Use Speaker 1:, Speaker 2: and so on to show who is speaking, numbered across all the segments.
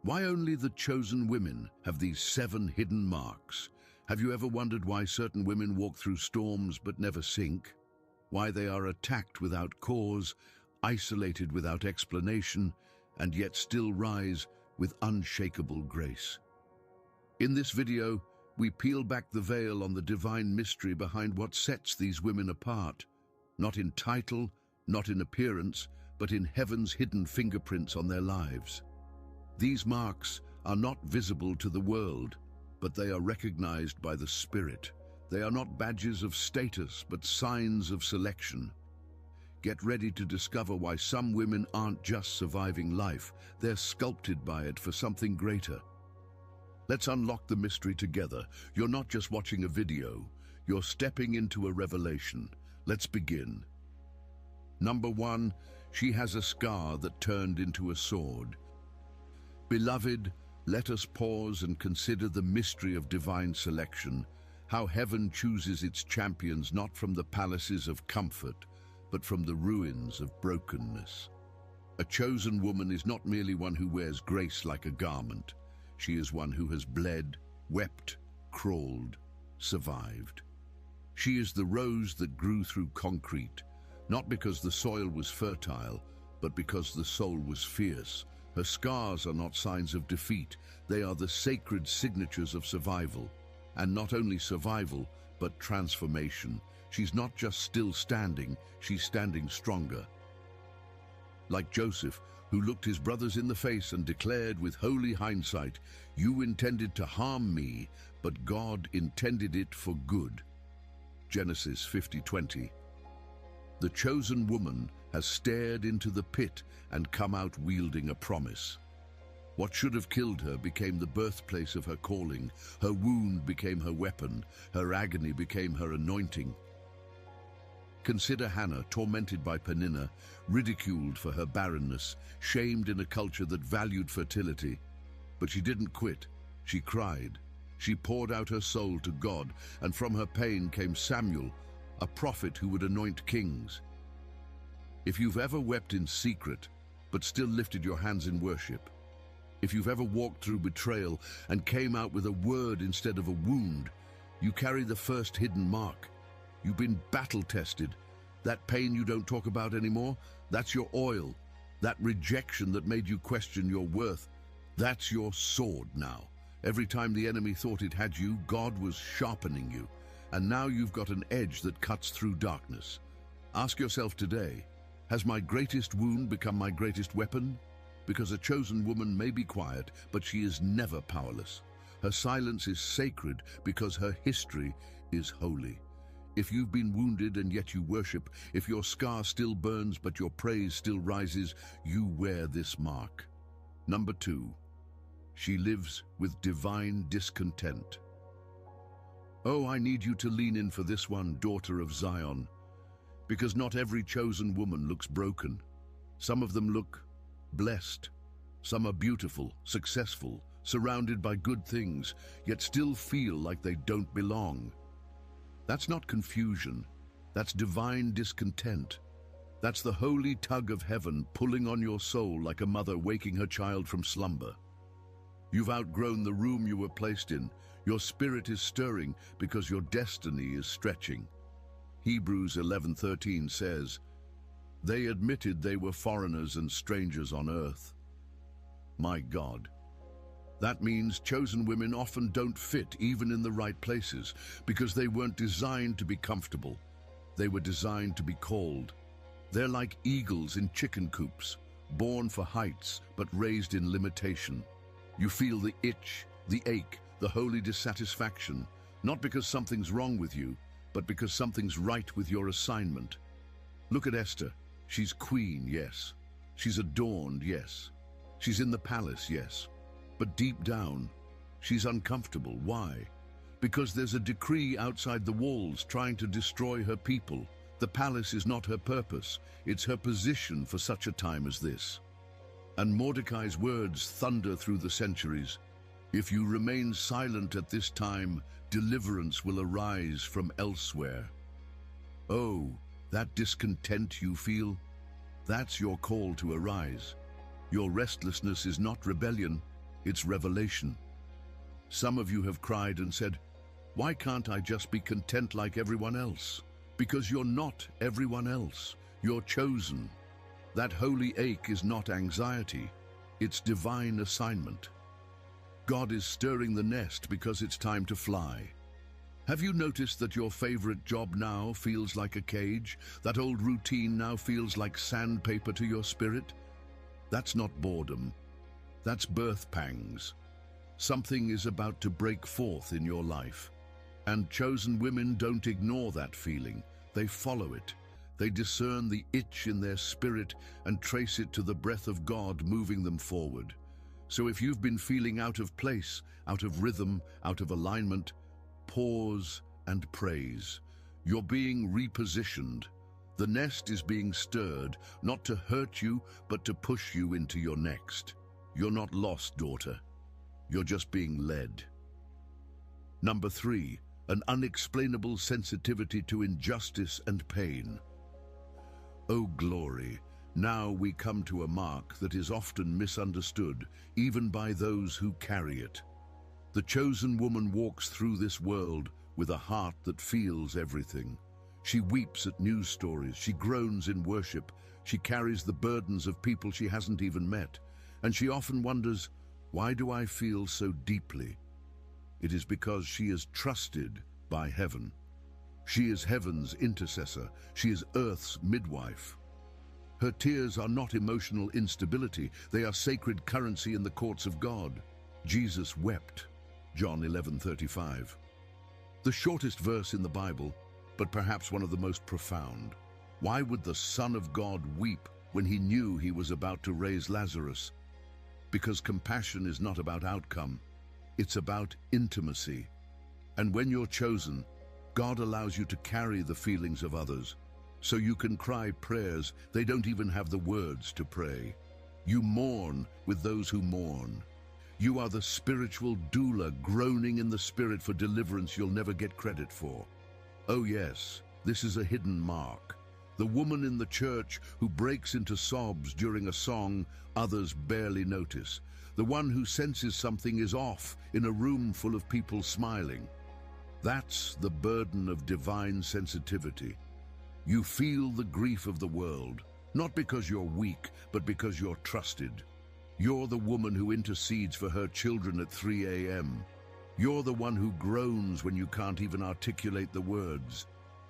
Speaker 1: Why only the chosen women have these 7 hidden marks? Have you ever wondered why certain women walk through storms but never sink? Why they are attacked without cause, isolated without explanation, and yet still rise with unshakable grace? In this video, we peel back the veil on the divine mystery behind what sets these women apart, not in title, not in appearance, but in heaven's hidden fingerprints on their lives. These marks are not visible to the world, but they are recognized by the Spirit. They are not badges of status, but signs of selection. Get ready to discover why some women aren't just surviving life, they're sculpted by it for something greater. Let's unlock the mystery together. You're not just watching a video, you're stepping into a revelation. Let's begin. Number 1, she has a scar that turned into a sword. Beloved, let us pause and consider the mystery of divine selection, how heaven chooses its champions not from the palaces of comfort, but from the ruins of brokenness. A chosen woman is not merely one who wears grace like a garment. She is one who has bled, wept, crawled, survived. She is the rose that grew through concrete, not because the soil was fertile, but because the soul was fierce. Her scars are not signs of defeat, they are the sacred signatures of survival. And not only survival, but transformation. She's not just still standing, she's standing stronger. Like Joseph, who looked his brothers in the face and declared with holy hindsight, "You intended to harm me, but God intended it for good." Genesis 50:20. The chosen woman has stared into the pit and come out wielding a promise. What should have killed her became the birthplace of her calling. Her wound became her weapon. Her agony became her anointing. Consider Hannah, tormented by Peninnah, ridiculed for her barrenness, shamed in a culture that valued fertility. But she didn't quit. She cried. She poured out her soul to God, and from her pain came Samuel, a prophet who would anoint kings. If you've ever wept in secret, but still lifted your hands in worship, if you've ever walked through betrayal and came out with a word instead of a wound, you carry the first hidden mark. You've been battle-tested. That pain you don't talk about anymore, that's your oil. That rejection that made you question your worth, that's your sword now. Every time the enemy thought it had you, God was sharpening you. And now you've got an edge that cuts through darkness. Ask yourself today, has my greatest wound become my greatest weapon? Because a chosen woman may be quiet, but she is never powerless. Her silence is sacred because her history is holy. If you've been wounded and yet you worship, if your scar still burns but your praise still rises, you wear this mark. Number 2, she lives with divine discontent. Oh, I need you to lean in for this one, daughter of Zion, because not every chosen woman looks broken. Some of them look blessed. Some are beautiful, successful, surrounded by good things, yet still feel like they don't belong. That's not confusion. That's divine discontent. That's the holy tug of heaven pulling on your soul like a mother waking her child from slumber. You've outgrown the room you were placed in. Your spirit is stirring because your destiny is stretching. Hebrews 11:13 says, "They admitted they were foreigners and strangers on earth." My God. That means chosen women often don't fit even in the right places because they weren't designed to be comfortable. They were designed to be called. They're like eagles in chicken coops, born for heights but raised in limitation. You feel the itch, the ache, the holy dissatisfaction, not because something's wrong with you, but because something's right with your assignment. Look at Esther. She's queen, yes. She's adorned, yes. She's in the palace, yes. But deep down, she's uncomfortable. Why? Because there's a decree outside the walls trying to destroy her people. The palace is not her purpose. It's her position for such a time as this. And Mordecai's words thunder through the centuries. If you remain silent at this time, deliverance will arise from elsewhere. Oh, that discontent you feel? That's your call to arise. Your restlessness is not rebellion, it's revelation. Some of you have cried and said, "Why can't I just be content like everyone else?" Because you're not everyone else. You're chosen. That holy ache is not anxiety. It's divine assignment. God is stirring the nest because it's time to fly. Have you noticed that your favorite job now feels like a cage? That old routine now feels like sandpaper to your spirit? That's not boredom. That's birth pangs. Something is about to break forth in your life. And chosen women don't ignore that feeling. They follow it. They discern the itch in their spirit and trace it to the breath of God moving them forward. So if you've been feeling out of place, out of rhythm, out of alignment, pause and praise. You're being repositioned. The nest is being stirred, not to hurt you, but to push you into your next. You're not lost, daughter. You're just being led. Number 3, an unexplainable sensitivity to injustice and pain. Oh, glory! Now we come to a mark that is often misunderstood, even by those who carry it. The chosen woman walks through this world with a heart that feels everything. She weeps at news stories, she groans in worship, she carries the burdens of people she hasn't even met, and she often wonders, why do I feel so deeply? It is because she is trusted by heaven. She is heaven's intercessor, she is earth's midwife. Her tears are not emotional instability, they are sacred currency in the courts of God. Jesus wept, John 11:35. The shortest verse in the Bible, but perhaps one of the most profound. Why would the Son of God weep when he knew he was about to raise Lazarus? Because compassion is not about outcome, it's about intimacy. And when you're chosen, God allows you to carry the feelings of others, so you can cry prayers they don't even have the words to pray. You mourn with those who mourn. You are the spiritual doula groaning in the spirit for deliverance you'll never get credit for. Oh yes, this is a hidden mark. The woman in the church who breaks into sobs during a song others barely notice. The one who senses something is off in a room full of people smiling. That's the burden of divine sensitivity. You feel the grief of the world, not because you're weak, but because you're trusted. You're the woman who intercedes for her children at 3 a.m. You're the one who groans when you can't even articulate the words.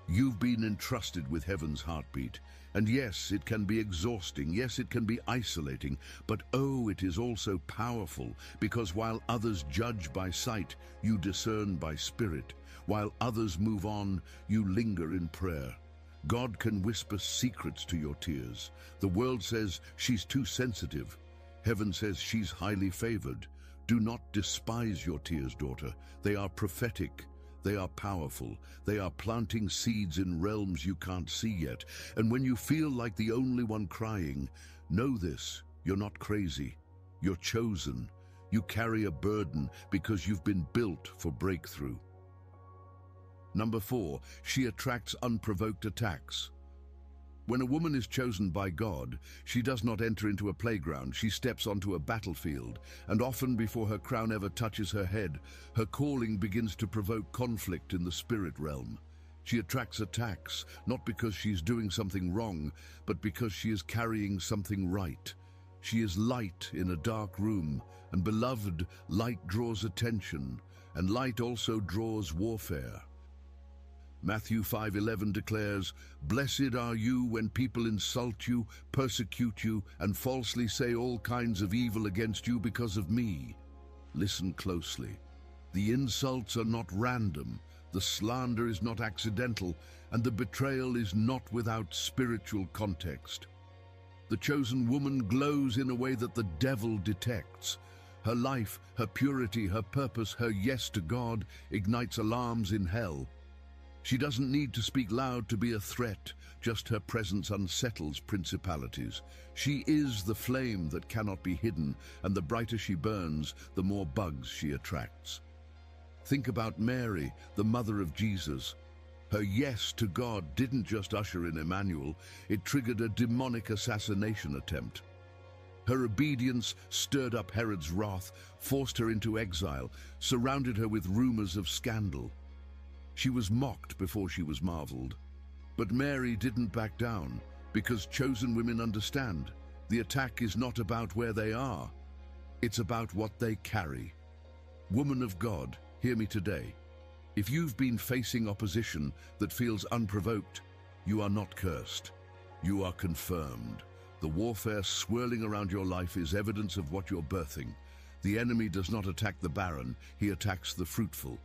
Speaker 1: You've been entrusted with heaven's heartbeat. And yes, it can be exhausting. Yes, it can be isolating. But oh, it is also powerful, because while others judge by sight, you discern by spirit. While others move on, you linger in prayer. God can whisper secrets to your tears. The world says she's too sensitive. Heaven says she's highly favored. Do not despise your tears, daughter. They are prophetic. They are powerful. They are planting seeds in realms you can't see yet. And when you feel like the only one crying, know this, you're not crazy. You're chosen. You carry a burden because you've been built for breakthrough. Number 4, she attracts unprovoked attacks. When a woman is chosen by God, she does not enter into a playground, she steps onto a battlefield, and often before her crown ever touches her head, her calling begins to provoke conflict in the spirit realm. She attracts attacks, not because she's doing something wrong, but because she is carrying something right. She is light in a dark room, and beloved, light draws attention, and light also draws warfare. Matthew 5:11 declares, "Blessed are you when people insult you, persecute you, and falsely say all kinds of evil against you because of me." Listen closely. The insults are not random, the slander is not accidental, and the betrayal is not without spiritual context. The chosen woman glows in a way that the devil detects. Her life, her purity, her purpose, her yes to God ignites alarms in hell. She doesn't need to speak loud to be a threat, just her presence unsettles principalities. She is the flame that cannot be hidden, and the brighter she burns, the more bugs she attracts. Think about Mary, the mother of Jesus. Her yes to God didn't just usher in Emmanuel, it triggered a demonic assassination attempt. Her obedience stirred up Herod's wrath, forced her into exile, surrounded her with rumors of scandal. She was mocked before she was marveled. But Mary didn't back down, because chosen women understand. The attack is not about where they are. It's about what they carry. Woman of God, hear me today. If you've been facing opposition that feels unprovoked, you are not cursed. You are confirmed. The warfare swirling around your life is evidence of what you're birthing. The enemy does not attack the barren, he attacks the fruitful.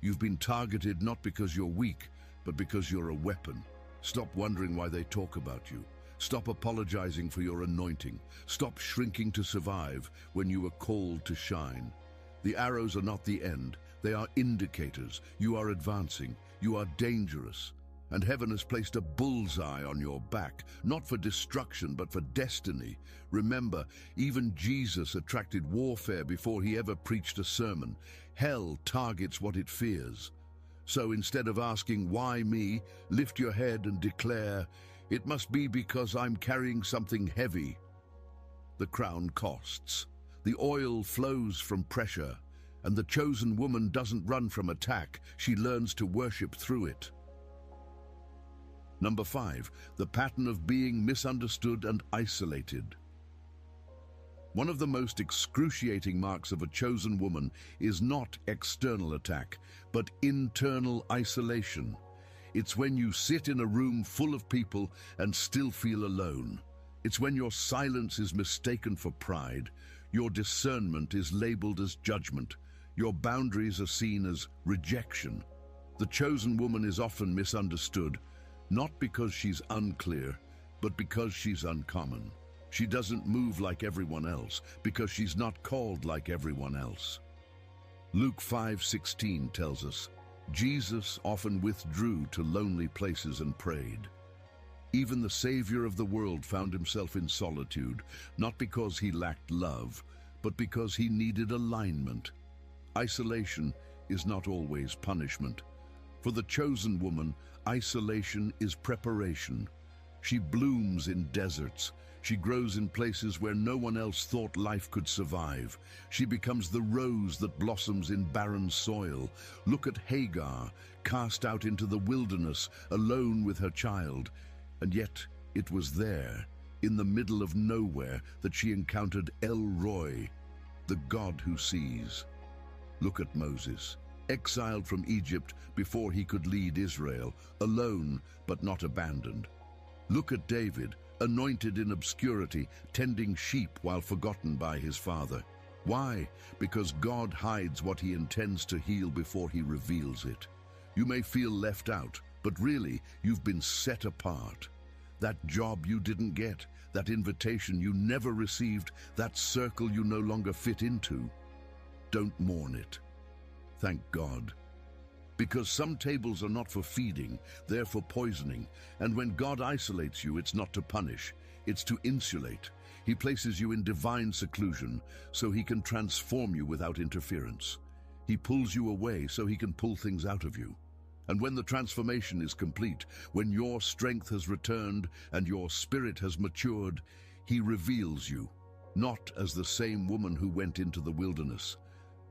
Speaker 1: You've been targeted not because you're weak, but because you're a weapon. Stop wondering why they talk about you. Stop apologizing for your anointing. Stop shrinking to survive when you are called to shine. The arrows are not the end. They are indicators. You are advancing. You are dangerous. And heaven has placed a bullseye on your back, not for destruction, but for destiny. Remember, even Jesus attracted warfare before he ever preached a sermon. Hell targets what it fears. So instead of asking, why me, lift your head and declare, it must be because I'm carrying something heavy. The crown costs. The oil flows from pressure. And the chosen woman doesn't run from attack. She learns to worship through it. Number 5, the pattern of being misunderstood and isolated. One of the most excruciating marks of a chosen woman is not external attack, but internal isolation. It's when you sit in a room full of people and still feel alone. It's when your silence is mistaken for pride, your discernment is labeled as judgment, your boundaries are seen as rejection. The chosen woman is often misunderstood, not because she's unclear, but because she's uncommon. She doesn't move like everyone else, because she's not called like everyone else. Luke 5:16 tells us, Jesus often withdrew to lonely places and prayed. Even the Savior of the world found himself in solitude, not because he lacked love, but because he needed alignment. Isolation is not always punishment. For the chosen woman, isolation is preparation. She blooms in deserts. She grows in places where no one else thought life could survive. She becomes the rose that blossoms in barren soil. Look at Hagar, cast out into the wilderness, alone with her child. And yet, it was there, in the middle of nowhere, that she encountered El Roi, the God who sees. Look at Moses, exiled from Egypt before he could lead Israel, alone but not abandoned. Look at David, anointed in obscurity, tending sheep while forgotten by his father. Why? Because God hides what he intends to heal before he reveals it. You may feel left out, but really, you've been set apart. That job you didn't get, that invitation you never received, that circle you no longer fit into. Don't mourn it. Thank God. Because some tables are not for feeding, they're for poisoning. And when God isolates you, it's not to punish, it's to insulate. He places you in divine seclusion so he can transform you without interference. He pulls you away so he can pull things out of you. And when the transformation is complete, when your strength has returned and your spirit has matured, he reveals you, not as the same woman who went into the wilderness,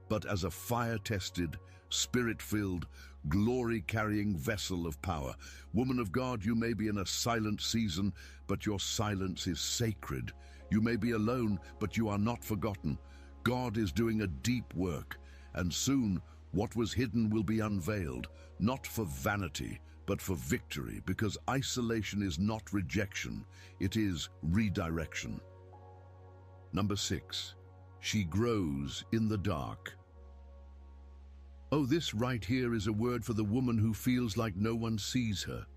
Speaker 1: but as a fire-tested, spirit-filled, glory-carrying vessel of power. Woman of God, you may be in a silent season, but your silence is sacred. You may be alone, but you are not forgotten. God is doing a deep work, and soon what was hidden will be unveiled, not for vanity, but for victory, because isolation is not rejection, it is redirection. Number 6, she grows in the dark. Oh, this right here is a word for the woman who feels like no one sees her.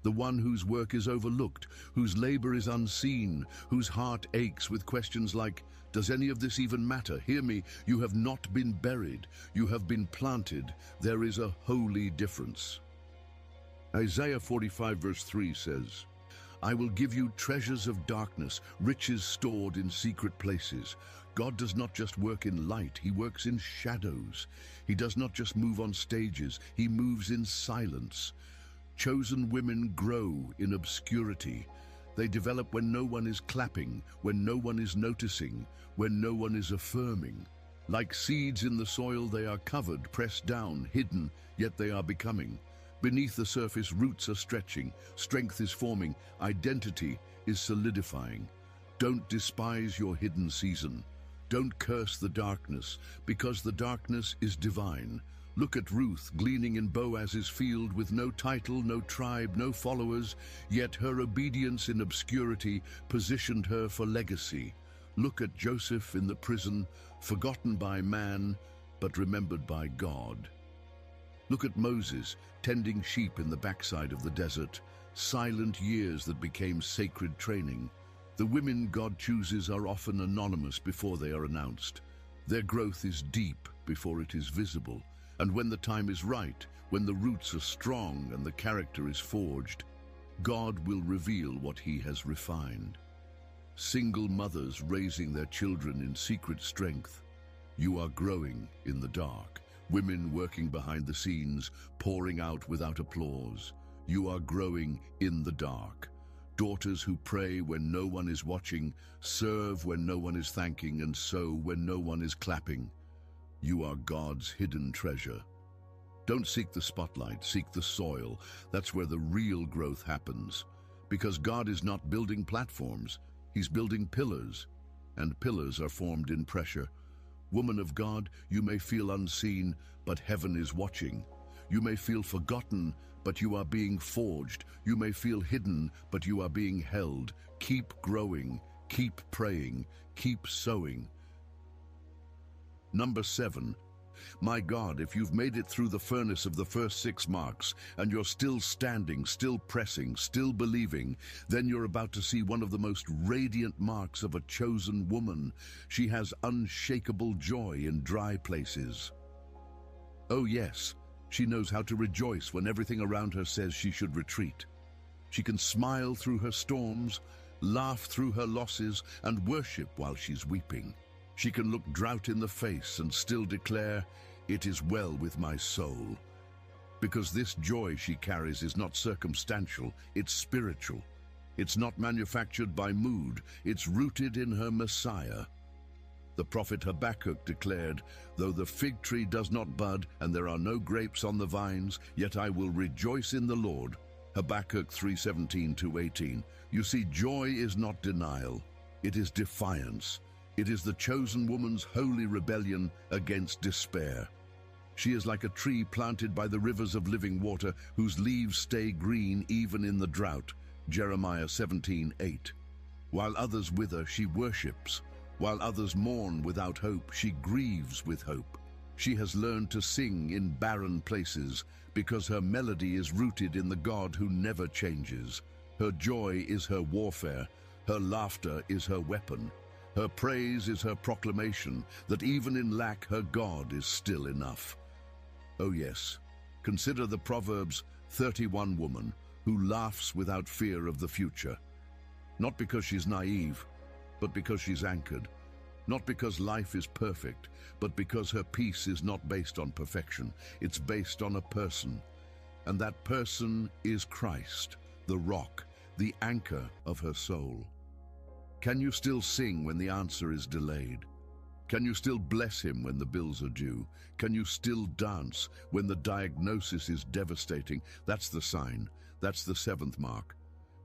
Speaker 1: The one whose work is overlooked, whose labor is unseen, whose heart aches with questions like, does any of this even matter? Hear me, you have not been buried, you have been planted. There is a holy difference. Isaiah 45 verse 3 says, I will give you treasures of darkness, riches stored in secret places. God does not just work in light, he works in shadows. He does not just move on stages, he moves in silence. Chosen women grow in obscurity. They develop when no one is clapping, when no one is noticing, when no one is affirming. Like seeds in the soil, they are covered, pressed down, hidden, yet they are becoming. Beneath the surface, roots are stretching, strength is forming, identity is solidifying. Don't despise your hidden season. Don't curse the darkness, because the darkness is divine. Look at Ruth gleaning in Boaz's field with no title, no tribe, no followers, yet her obedience in obscurity positioned her for legacy. Look at Joseph in the prison, forgotten by man, but remembered by God. Look at Moses tending sheep in the backside of the desert, silent years that became sacred training. The women God chooses are often anonymous before they are announced. Their growth is deep before it is visible. And when the time is right, when the roots are strong and the character is forged, God will reveal what He has refined. Single mothers raising their children in secret strength. You are growing in the dark. Women working behind the scenes, pouring out without applause. You are growing in the dark. Daughters who pray when no one is watching, serve when no one is thanking, and sow when no one is clapping. You are God's hidden treasure. Don't seek the spotlight, seek the soil. That's where the real growth happens. Because God is not building platforms, He's building pillars. And pillars are formed in pressure. Woman of God, you may feel unseen, but heaven is watching. You may feel forgotten, but you are being forged. You may feel hidden, but you are being held. Keep growing, keep praying, keep sowing. Number 7. My God, if you've made it through the furnace of the first 6 marks, and you're still standing, still pressing, still believing, then you're about to see one of the most radiant marks of a chosen woman. She has unshakable joy in dry places. Oh yes, she knows how to rejoice when everything around her says she should retreat. She can smile through her storms, laugh through her losses, and worship while she's weeping. She can look drought in the face and still declare, "It is well with my soul." Because this joy she carries is not circumstantial, it's spiritual. It's not manufactured by mood, it's rooted in her Messiah. The prophet Habakkuk declared, "Though the fig tree does not bud and there are no grapes on the vines, yet I will rejoice in the Lord." Habakkuk 3:17-18. You see, joy is not denial, it is defiance. It is the chosen woman's holy rebellion against despair. She is like a tree planted by the rivers of living water, whose leaves stay green even in the drought. Jeremiah 17:8. While others wither, she worships. While others mourn without hope, she grieves with hope. She has learned to sing in barren places because her melody is rooted in the God who never changes. Her joy is her warfare. Her laughter is her weapon. Her praise is her proclamation that even in lack, her God is still enough. Oh yes, consider the Proverbs 31 woman who laughs without fear of the future. Not because she's naive, but because she's anchored. Not because life is perfect, but because her peace is not based on perfection. It's based on a person. And that person is Christ, the rock, the anchor of her soul. Can you still sing when the answer is delayed? Can you still bless Him when the bills are due? Can you still dance when the diagnosis is devastating? That's the sign. That's the 7th mark.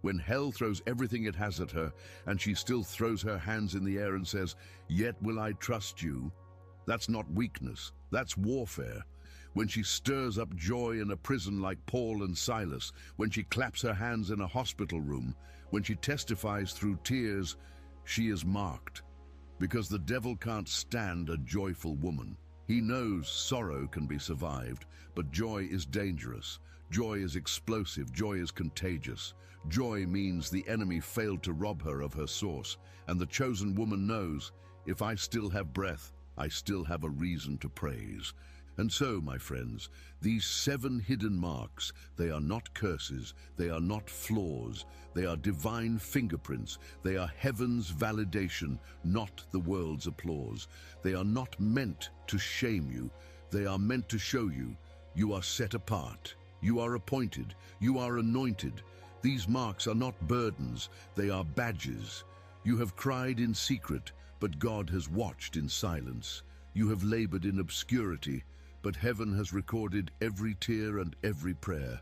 Speaker 1: When hell throws everything it has at her, and she still throws her hands in the air and says, "Yet will I trust you." That's not weakness, that's warfare. When she stirs up joy in a prison like Paul and Silas, when she claps her hands in a hospital room, when she testifies through tears, she is marked. Because the devil can't stand a joyful woman. He knows sorrow can be survived, but joy is dangerous. Joy is explosive, joy is contagious. Joy means the enemy failed to rob her of her source, and the chosen woman knows, if I still have breath, I still have a reason to praise. And so, my friends, these 7 hidden marks, they are not curses, they are not flaws, they are divine fingerprints, they are heaven's validation, not the world's applause. They are not meant to shame you, they are meant to show you, you are set apart, you are appointed, you are anointed. These marks are not burdens, they are badges. You have cried in secret, but God has watched in silence. You have labored in obscurity, but heaven has recorded every tear and every prayer.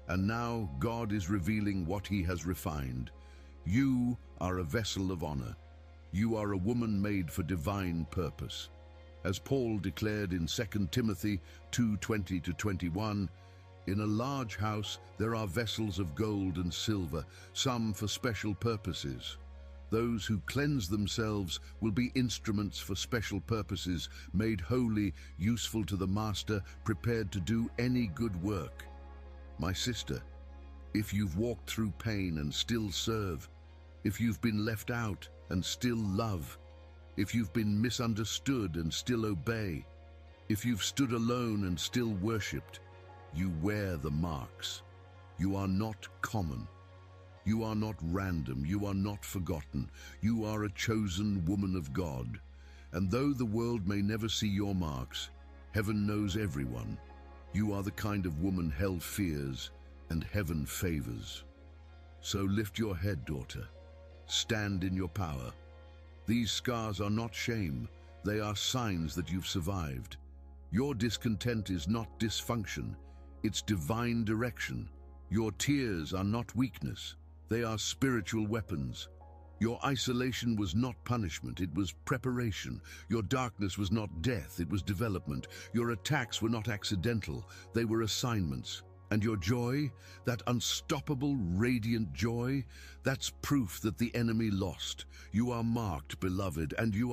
Speaker 1: And now God is revealing what he has refined. You are a vessel of honor. You are a woman made for divine purpose. As Paul declared in 2 Timothy 2:20-21, in a large house there are vessels of gold and silver, some for special purposes. Those who cleanse themselves will be instruments for special purposes, made holy, useful to the master, prepared to do any good work. My sister, if you've walked through pain and still serve, if you've been left out and still love, if you've been misunderstood and still obey, if you've stood alone and still worshipped, you wear the marks. You are not common. You are not random. You are not forgotten. You are a chosen woman of God. And though the world may never see your marks, heaven knows everyone. You are the kind of woman hell fears and heaven favors. So lift your head, daughter. Stand in your power. These scars are not shame. They are signs that you've survived. Your discontent is not dysfunction. It's divine direction. Your tears are not weakness. They are spiritual weapons. Your isolation was not punishment, it was preparation. Your darkness was not death, it was development. Your attacks were not accidental, they were assignments. And your joy, that unstoppable, radiant joy, that's proof that the enemy lost. You are marked, beloved, and you are